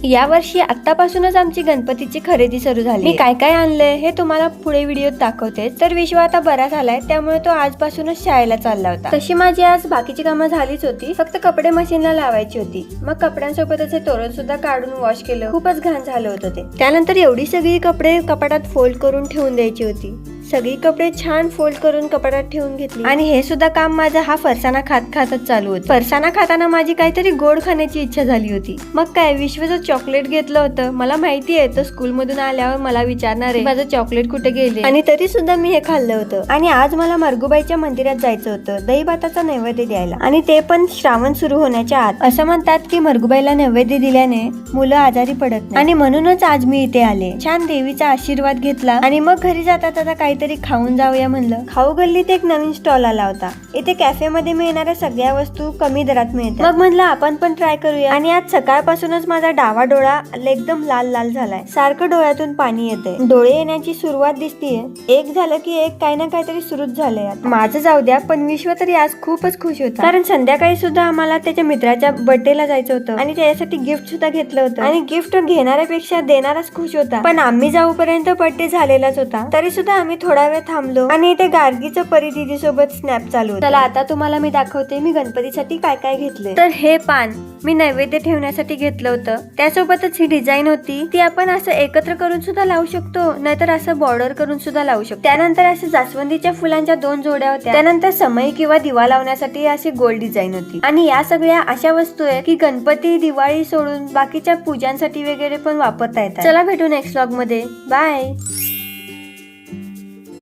या वर्षी आतापासूनच आमची गणपतीची खरेदी सुरू झाली। मी काय काय आणलंय हे तुम्हाला पुढे व्हिडिओत दाखवते। तर विश्व आता बरा झालाय, त्यामुळे तो आजपासूनच शाळेला चालला होता। तशी माझी आज बाकीची कामं झालीच होती, फक्त कपडे मशीनला लावायची होती। मग कपड्यांसोबतच हे तोरण सुद्धा काढून वॉश केलं, खूपच घाण झालं होतं ते। त्यानंतर एवढी सगळी कपडे कपाटात फोल्ड करून ठेवून द्यायची होती। सगळी कपडे छान फोल्ड करून कपाटात ठेवून घेतली आणि हे सुद्धा काम माझं हा फरसाणा खातच चालू होतं। फरसाणा खाताना माझी काहीतरी गोड खाण्याची इच्छा झाली होती। मग काय विश्वचं चॉकलेट घेतलं होतं। मला माहिती आहे तो स्कूल मधून आल्यावर मला विचारणार आहे माझं चॉकलेट कुठे गेले, आणि तरी सुद्धा मी हे खाल्लं होतं। आणि आज मला मरगुबाईच्या मंदिरात जायचं होतं दही भाताचा नैवेद्य द्यायला, आणि ते पण श्रावण सुरू होण्याच्या आत। असं म्हणतात की मरगुबाईला नैवेद्य दिल्याने मुलं आजारी पडत नाही, आणि म्हणूनच आज मी इथे आले। छान देवीचा आशीर्वाद घेतला आणि मग घरी जाता काहीतरी खाऊन जाऊया म्हणलं। खाऊ गल्लीत एक नवीन स्टॉल आला होता। इथे कॅफे मध्ये मिळणाऱ्या सगळ्या वस्तू कमी दरात मिळतात। मग म्हणलं आपण पण ट्राय करूया। आणि आज सकाळपासूनच माझा डावा डोळा एकदम लाल लाल झालाय, सारखं डोळ्यातून पाणी येतंय। डोळे येण्याची सुरुवात दिसतीये, एक झालं की एक काही ना काहीतरी सुरूच झालंय। माझं जाऊ द्या, पण विश्व तरी आज खूपच खुश होता, कारण संध्याकाळी सुद्धा आम्हाला त्याच्या मित्राच्या बर्थडेला जायचं होतं आणि त्याच्यासाठी गिफ्ट सुद्धा घेतलं होतं। आणि गिफ्ट घेणाऱ्यापेक्षा देणाराच खुश होता। पण आम्ही जाऊपर्यंत बर्थडे झालेलाच होता, तरी सुद्धा आम्ही थोडा वेळ थांबलो आणि इथे गार्गीचं परी दीदी सोबत स्नॅप चालू होतं। चला आता तुम्हाला मी दाखवते मी गणपतीसाठी काय काय घेतले। तर हे पान मी नैवेद्य ठेवण्यासाठी घेतलं होतं, त्यासोबतच ही डिझाईन होती, ती आपण असं एकत्र करून सुद्धा लावू शकतो, नाहीतर असं बॉर्डर करून सुद्धा लावू शकतो। त्यानंतर असं जास्वंदीच्या फुलांच्या 2 जोड्या होत्या। त्यानंतर समई किंवा दिवा लावण्यासाठी अशी गोल डिझाईन होती। आणि या सगळ्या अशा वस्तू आहेत की गणपती दिवाळी सोडून बाकीच्या पूजांसाठी वगैरे पण वापरता येतात। चला भेटू नेक्स्ट व्लॉग मध्ये, बाय।